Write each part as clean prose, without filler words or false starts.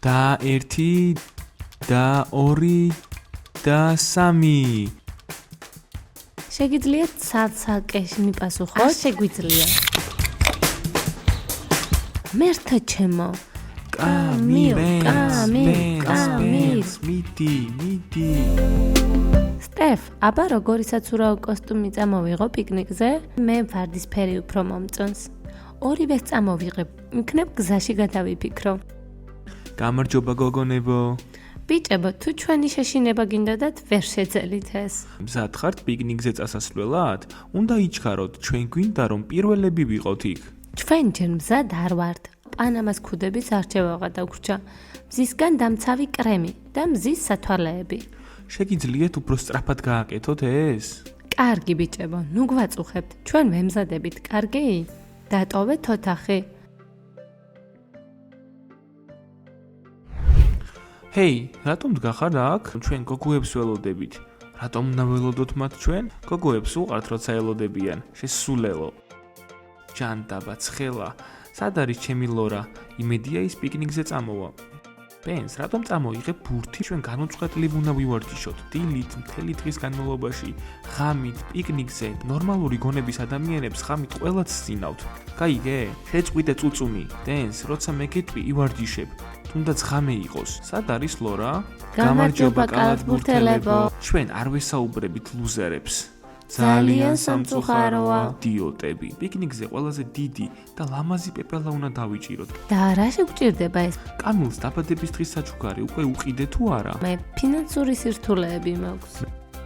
და 1 და 2 და 3. შეგიძლიათ ცალ-ცალკე მიპასუხოთ? შეგვიძლია. მერთა ჩემო. კამილს, მიდი. სტეფ, აბა როგორი საცურაო კოსტუმი წამოვიღო პიკნიკზე? მე ვარდისფერი უფრო მომწონს. ორივეს წამოვიღებ, იქნებ გზაში გადავიფიქრო. გამარჯობა გოგონებო. ბიჭებო, თუ ჩვენი შეშინება გინდოდათ, ვერ შეძელით ეს. მზად ხართ პიკნიკზე წასასვლელად? უნდა იჩქაროთ, ჩვენ გვინდა რომ პირველები ვიყოთ იქ. ჩვენ ჯერ მზად არ ვართ. პანამას ქუდების არჩევა დაგვრჩა. მზისგან დამცავი კრემი და მზის სათვალეები. შეგიძლიათ უფრო სწრაფად გააკეთოთ ეს? კარგი ბიჭებო, ნუ გვაწუხებთ. ჩვენ ვემზადებით, კარგი? დატოვეთ ოთახი. ჰეი, რატომ დგახარ აქ? ჩვენ გოგოებს ველოდებით. რატომ უნდა ველოდოთ მათ ჩვენ? გოგოებს უყართ როცა ელოდებიან. შესულელო. ჯანდაბა ცხელა. სად არის ჩემი ლორა? იმედია ის პიკნიკზე წამოვა. პენს, რატომ წამოიღებ ბურთი? ჩვენ განუწყვეტლივ უნდა ვივარჯიშოთ. დილით, მთელი დღის განმავლობაში, ღამით, პიკნიკზე, ნორმალური გონების ადამიანებს ღამით ყველაც სცინავთ. გაიგე? შეწყვიტე წუწუნი. პენს, როცა მე გეტყვი, ივარჯიშებ. თუნდაც ღამე იყოს. სად არის ლორა? გამარჯობა კალათბურთელებო. ჩვენ არ ვესაუბრებით ლუზერებს. ძალიან სამწუხაროა. იდიოტები. პიკნიკზე ყველაზე დიდი და ლამაზი პეპელა უნდა დავიჭიროთ. და რა შეგვჭირდება ეს? კამილს დაბადების დღის საჩუქარი უკვე უყიდე თუ არა? მე ფინანსური სირთულეები მაქვს.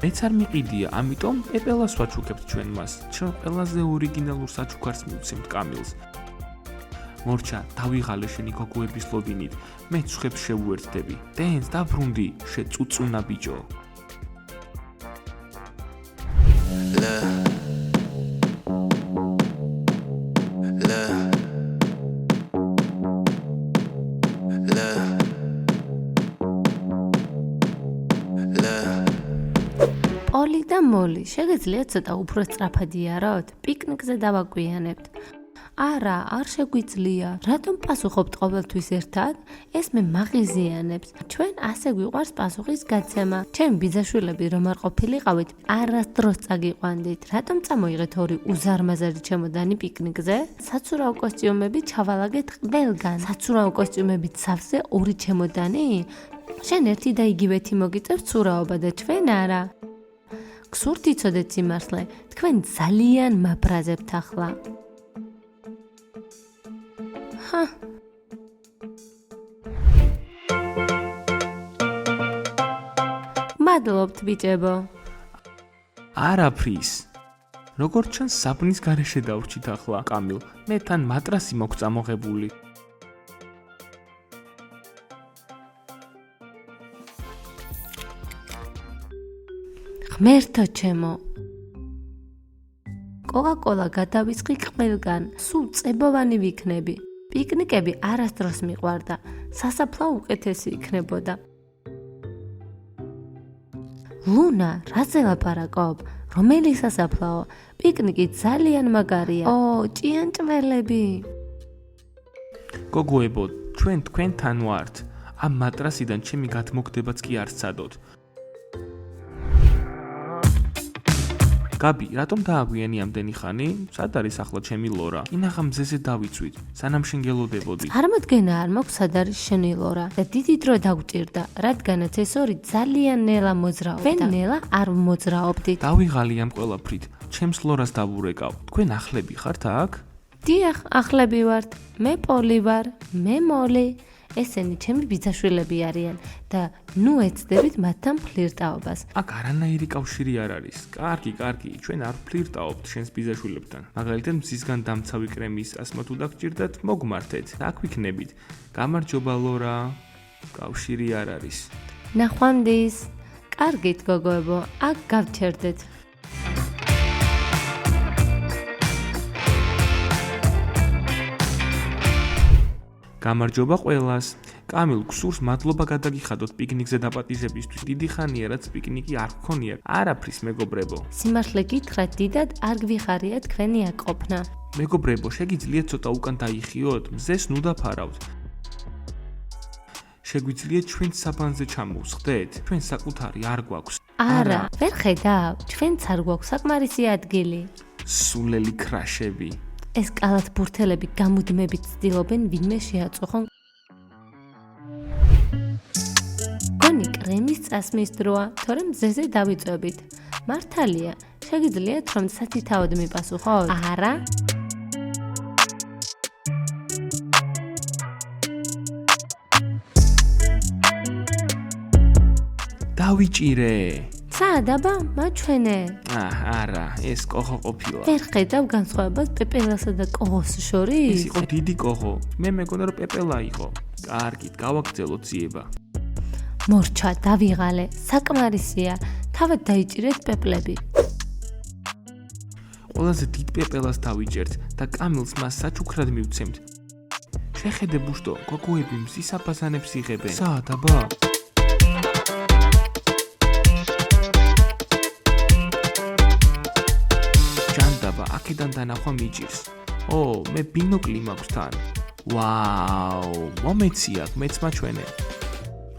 მეც არ მიყიდია, ამიტომ პეპელას ვაჩუქებთ ჩვენ მას. ჩვენ ყველაზე ორიგინალურ საჩუქარს მივცემთ კამილს. მორჩა, დავიღალე შენი გოგოების ლოდინით. მე ცხებს შევუერთდები. დენს დაბრუნდი, შეწუწუნა ბიჭო. პოლი და მოლი, შეგიძლიათ ცოტა უფრო სწრაფად იაროთ? პიკნიკზე დავაკვიანებთ. არა, არ შეგვიძლია. რატომ პასუხობთ ყოველთვის ერთად? ეს მე მაღიზიანებს. ჩვენ ასე გვიყვარს პასუხის გაცემა. ჩემი ბიძაშვილები რომ არ ყოფილიყავით, არასდროს წაგიყვანდით. რატომ წამოიღეთ ორი უზარმაზარი ჩემოდანი პიკნიკზე? საცურაო კოსტიუმები ჩავალაგეთ ყველგან. საცურაო კოსტიუმებით სავსე ორი ჩემოდანი? შენ ერთი და იგივეთი მოგიწევს ცურაობა და ჩვენ არა. გსურთ იცოდეთ სიმართლე, თქვენ ძალიან მაფრაზებთ ახლა. მადლობთ ბიჭებო. არაფრის. როგორც ჩანს საბნის გარეშე დავრჩით ახლა, კამილ. მე თან მატრასი მაქვს წამოღებული. ღმერთო ჩემო. კოკა-კოლა გადავიწყი ყველგან, სულ წებოვანი ვიქნები. პიკნიკები არასდროს მიყვარდა, სასაფლაო უკეთესი იქნებოდა. ლუნა, რაზე ლაპარაკობ? რომელი სასაფლაო? პიკნიკი ძალიან მაგარია. ჭიანჭველები. გოგოებო, ჩვენ თქვენთან ვართ. ამ მატრასიდან ჩემი გათმოგდებაც კი არ სცადოთ. გაბი, რატომ დააგვიანი ამდენი ხანი? სად არის ახლა ჩემი ლორა? ინახა მზეზე დავიცვით, სანამ შენ გელოდებოდი. წარმოდგენა არ მაქვს სად არის შენი ლორა და დიდი დრო დაგვჭირდა, რადგანაც ეს ორი ძალიან ნელა მოძრაობდა. თქვენ ნელა არ მოძრაობდით. დავიღალი ამ ყველაფრით, ჩემს ლორას დავურეკავ. თქვენ ახლები ხართ აქ? დიახ, ახლები ვართ. მე პოლი ვარ, მე მოლი. ესენი ჩემი ბიძაშვილები არიან და ნუ ეცდებით მათთან ფლირტაობას. აქ არანაირი კავშირი არ არის. კარგი, ჩვენ არ ფლირტაობთ შენს ბიძაშვილებთან. მაგალითად, მზისგან დამცავი კრემის ასმა თუ დაგჭირდათ, მოგმართეთ. აქ ვიქნებით. გამარჯობა ლორა. კავშირი არ არის. ნახვამდის. კარგით გოგოებო, აქ გავჩერდეთ. გამარჯობა ყველას. კამილ, გსურს მადლობა გადაგიხადოთ პიკნიკზე დაპატიჟებისთვის. დიდი ხანია რაც პიკნიკი არ გქონია. არაფრის მეგობრებო. სიმართლე გითხრათ, დიდად არ გვიხარია თქვენი აკყოფნა. მეგობრებო, შეგიძლიათ ცოტა უკან დაიხიოთ? მზეს ნუ დაფარავთ. შეგვიძლია ჩვენს საბანზე ჩამოვსხდეთ? ჩვენ საკუთარი არ გვაქვს. არა, ვერ ხედავ, ჩვენც არ გვაქვს საკმარისი ადგილი. სულელი ქრაშები. ეს კალათბურთელები გამუდმებით ცდილობენ ვინმე შეაწუხონ. გონი კრემის წასმის დროა, თორემ მზეზე დავიწვევით. მართალია, შეგიძლიათ რომ სათითაოდ მიპასუხოთ? არა. დავიჭირე. სად აბა, მაჩვენე. არა, ეს კოხო ყოფილა. ვერ ხედავ განსხვავებას პეპელასა და კოღოს შორის? ეს იყო დიდი კოხო. მე მეგონა რომ პეპელა იყო. კარგით, გავაგრძელოთ ძიება. მორჩა, დავიღალე, საკმარისია. თავად დაიჭირეთ პეპლები. ყველაზე დიდ პეპელას დავიჭერთ და კამილს მას საჩუქრად მივცემთ. შეხედე ბუშტო, გოგოები მზის აფასანებს იღებენ. სად აბა? ჯანდაბა, აქედან დანახვა მიჭირს. მე ბინოკლი მაქვს თან. ვაუ, მომეციაკ, მეც მაჩვენე.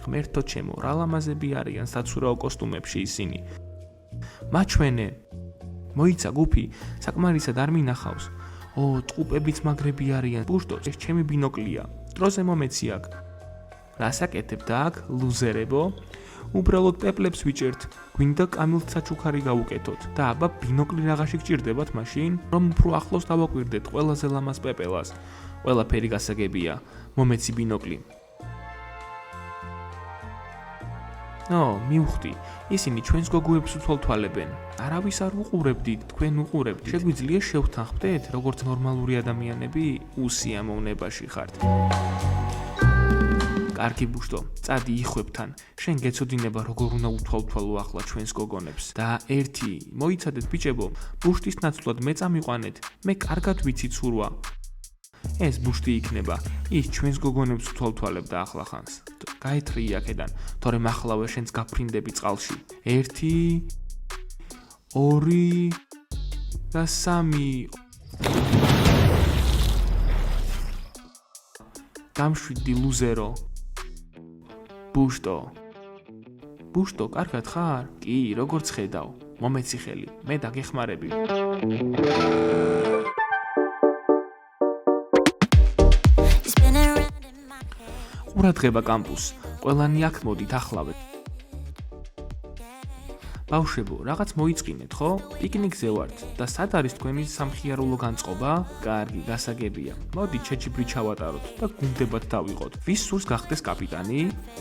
ღმერთო ჩემო, რა ლამაზები არიან საცურაო კოსტუმებში ისინი. მაჩვენე. მოიცა გუფი, საკმარისად არ მინახავს. ტყუპებიც მაგრები არიან. ბუშტო, ეს ჩემი ბინოკლია. დროზე მომეციაკ. რას აკეთებთ აქ, ლუზერებო? უბრალოდ პეპლებს ვიჭერთ. გვინდა კამილს საჩუქარი გავუკეთოთ და აბა ბინოკლი რაღაცი გჭირდებათ მაშინ, რომ უფრო ახლოს დავაკვირდეთ ყველაზე ლამაზ პეპელას. ყველაფერი გასაგებია. მომეცი ბინოკლი. მივხვდი. ისინი ჩვენს გოგოებს უთვალთვალებენ. არავის არ უყურებდით, თქვენ უყურებდით. შეგვიძლია შევთანხმდეთ, როგორც ნორმალური ადამიანები უსიამოვნებაში ხართ. კარგი ბუშტო, წადი იხვებთან. შენ გეცოდინება როგორ უნდა უთვალთვალო ახლა ჩვენს გოგონებს. და ერთი, მოიცადეთ ბიჭებო, ბუშტის ნაცვლად მე წამიყვანეთ. მე კარგად ვიცი ცურვა. ეს ბუშტი იქნება. ის ჩვენს გოგონებს უთვალთვალებდა ახლა ხანს. გაეთრიი აქედან, თორემ ახლავე შენს გაფრინდები წყალში. 1 2 და 3. გამშვიდი ლუზერო. ბუშტო, კარგად ხარ? კი, როგორც ხედავ. მომეცი ხელი, მე დაგეხმარები. ყურადღება კამპუს. ყველანი აქ მოდით ახლავე. ბავშვებო, რაღაც მოიწყინეთ, ხო? პიკნიკზე ვართ და სად არის თქვენი სამხიარულო განწყობა? კარგი, გასაგებია. მოდით ჩეჩიბრი ჩავატაროთ და გუნდებად დავიღოთ. ვის სურს გახდეს კაპიტანი?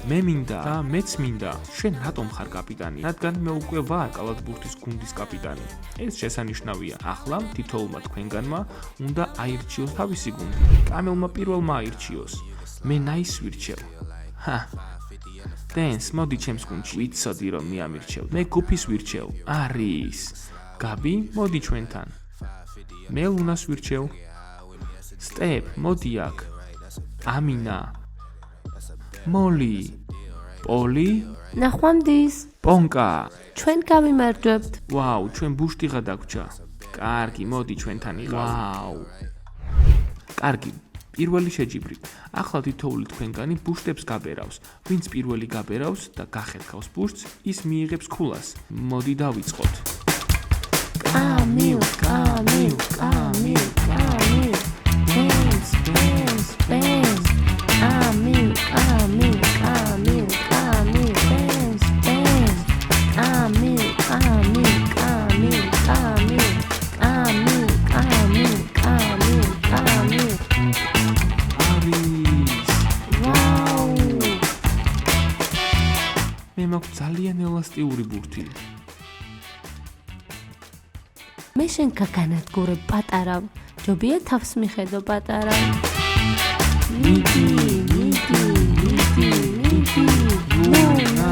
მე მინდა და მეც მინდა. შენ რატომ ხარ კაპიტანი? რადგან მე უკვე ვარ კალათბურთის გუნდის კაპიტანი. ეს შესანიშნავია. ახლა თითოეულმა თქვენგანმა უნდა აირჩიოს თავისი გუნდი. კამილმა პირველმა აირჩიოს. მე ნაის ვირჩევ. დენს, მოდი ჩემს გუნდში. ვიცოდი რომ მე ამირჩევ. მე გუფის ვირჩევ. არის. გაბი, მოდი ჩვენთან. მე ლუნას ვირჩევ. სტეპ, მოდი აქ. ამინა. მოლი. პოლი. ნახვამდის. პონკა. ჩვენ გავიმარჯვებთ. ვაუ, ჩვენ ბუშტიღა დაგვრჩა. კარგი, მოდი ჩვენთან იყავ. ვაუ. კარგი. პირველი შეჯიბრი. ახლა თითოეული თქვენგანი ბუშტებს გაბერავს. ვინც პირველი გაბერავს და გახერხავს ბუშტს, ის მიიღებს ქულას. მოდი დავიწყოთ. კამილ. ბენს. კამილ. ბენს. კამილ. მე მაქვს ძალიან ელასტიური ბურთი. მე შენ გაგანადგურებ პატარავ. ჯობია თავს მიხედო პატარავ. მიდი. ლუნა.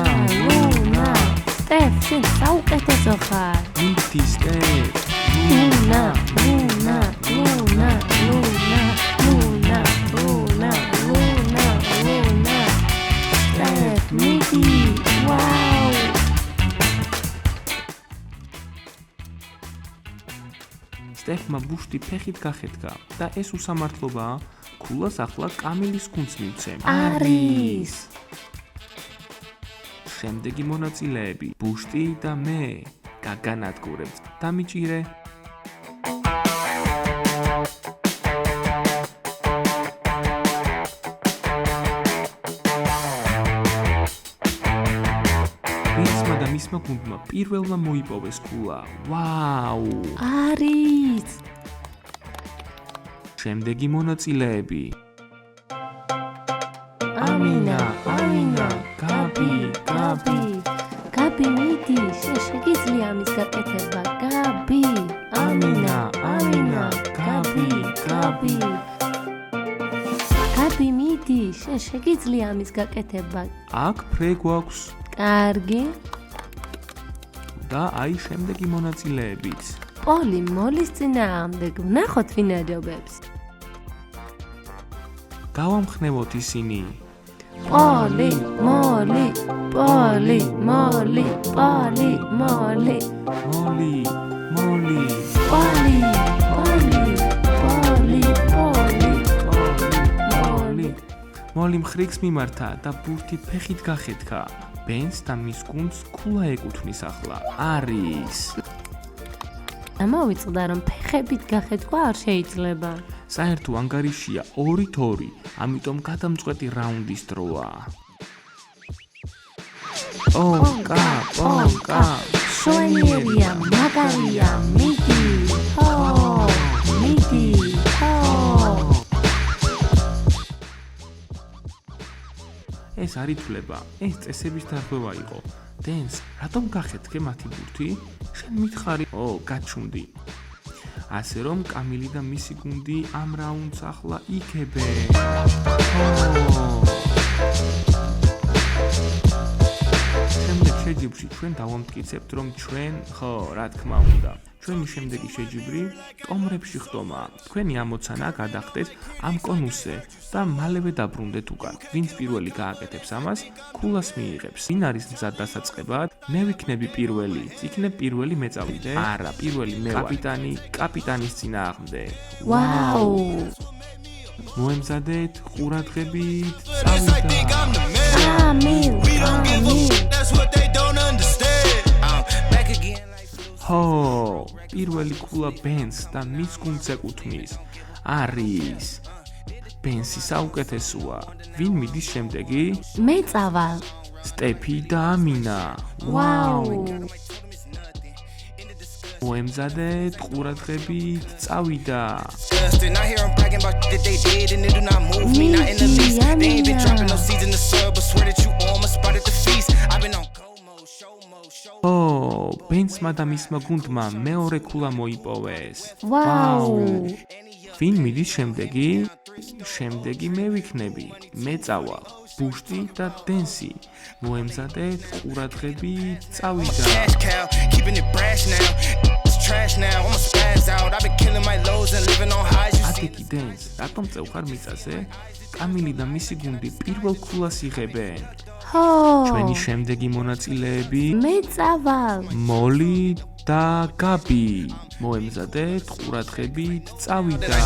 სტეფ, შენ საუკეთესო ხარ. მიდი სტეფ. ლუნა. სტეფ, მიდი. ვაუ. სტეფმა ბუშტი ფეხით გახეთქა და ეს უსამართლობაა. ქულას ახლა კამილის გუნდს მივცემ. არის. შემდეგი მონაწილეები ბუშტი და მე გაგანადგურებთ დამიჭირე ბენსმა და მისმა გუნდმა პირველმა მოიპოვეს ქულა ვაუ არის შემდეგი მონაწილეები ამინა გაბი მიდი შეგიძლია ამის გაკეთება გაბი ამინა გაბი მიდი შეგიძლია ამის გაკეთება აქ ფრე გვაქვს კარგი და აი შემდეგი მონაწილეებიც პოლი მოლის წინააღმდეგ ვნახოთ ვინ აჯობებს გავამხნევოთ ისინი პოლი მოლი მოლი მხრიგს მიმართა და ბურთი ფეხით გახეთქა ბენს და მის გუნდს ქულა ეკუთვნის ახლა არის ამოვიწყდა რომ ფეხებით გახეთქვა არ შეიძლება საერთო ანგარიშია 2-2 ამიტომ გადამწყვეტი რაუნდის დროა პონკა შვენიერია მაგარია მიდი ეს არ ითვლება ეს წესების დარღვევა იყო დენს რატომ გახეთქე მათი ბურთი შენ მითხარი გაჩუნდი ასე რომ კამილი და მისი გუნდი ამ რაუნდს ახლა იქებენ შემდეგ შეჯიბრში ჩვენ დავამტკიცებთ რომ ჩვენ რა თქმა უნდა ჩვენი შემდეგი შეჯიბრი ტომრებში ხდომა თქვენი ამოცანა გადახდეთ ამ კონუსზე და მალევე დაბრუნდეთ უკან ვინც პირველი გააკეთებს ამას ქულას მიიღებს ვინ არის მზად დასაწყებად მე ვიქნები პირველი იქნებ პირველი მეწავიდე არა პირველი მე კაპიტანის წინააღმდეგ ვაუ მოემზადეთ ყურადღებით წავიდა ამილ პირველი ქულა ბენს და მის გუნდს ეკუთვნის არის ბენსი საუკეთესოა ვინ მიდის შემდეგი მე წავალ სტეფი და ამინა ვაუ მოემზადეთ ყურადღებით წავიდა ბენსმა და მისმა გუნდმა მეორე ქულა მოიპოვეს ვაუ ვინ მიდის შემდეგი შემდეგი მე ვიქნები მე წავალ ბუშტი და დენსი მოემზადეთ ყურადღებით წავიდა ატიკი დენს რატომ წევხარ მიწაზე კამილი და მისი გუნდი პირველ ქულას იღებენ ჩვენი შემდეგი მონაწილეები მე წავალ მოლი და გაბი მოემზადეთ ყურადღებით წავიდა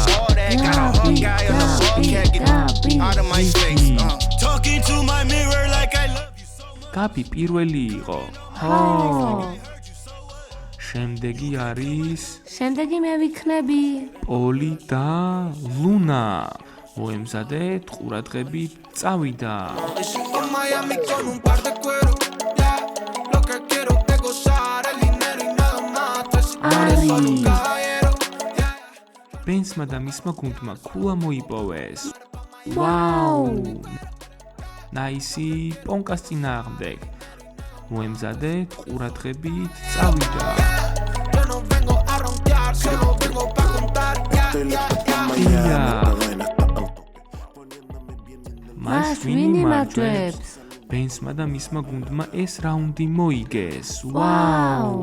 გაბი პირველი იყო შემდეგი არის შემდეგი მე ვიქნები პოლი და ლუნა მოემზადეთ ყურადღებით წავიდა ბენსმა და მისმა გუნდმა ქულა მოიპოვეს ვაუ ნაისი პონკას წინააღმდეგ მოემზადეთ ყურადღებით წავიდა მას ვინ იმარჯვებს ბენსმა და მისმა გუნდმა ეს რაუნდი მოიგეს ვაუ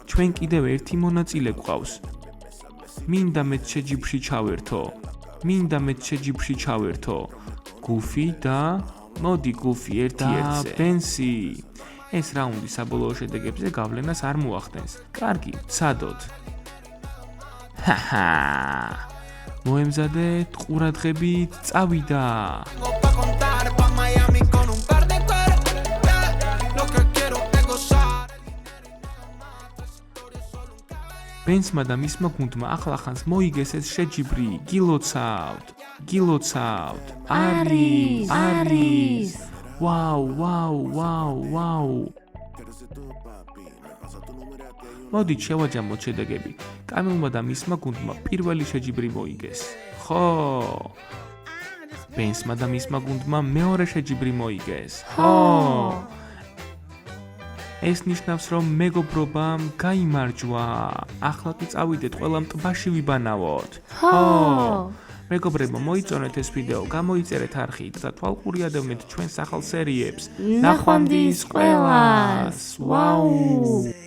ჩვენ კიდევ ერთი მონაწილე გვყავს მინდა მეც შეჯიბრში ჩავერთო გუფი და მოდი გუფი ერთ-ერთზე ბენსი ეს რაუნდი საბოლოო შედეგებზე გავლენას არ მოახდენს კარგი ცადოთ ჰაჰა მოემზადეთ ყურადღებით წავიდა ბენსმა და მისმა გუნდმა ახლახანს მოიგეს ეს შეჯიბრი. გილოცავთ. არის. ვაუ. მოდით შევაჯამოთ შედეგები. კამილმა და მისმა გუნდმა პირველი შეჯიბრი მოიგეს. ხო. ბენსმა და მისმა გუნდმა მეორე შეჯიბრი მოიგეს. ხო. ეს ნიშნავს, რომ მეგობრობამ გაიმარჯვა. ახლა კი წავიდეთ ყველამ ტბაში ვიბანავოთ. ხო. მეგობრებო, მოიწონეთ ეს ვიდეო, გამოიწერეთ არხით და თვალყურიადევნეთ ჩვენს ახალ სერიებს. ნახვამდის ყველას. ვაუ.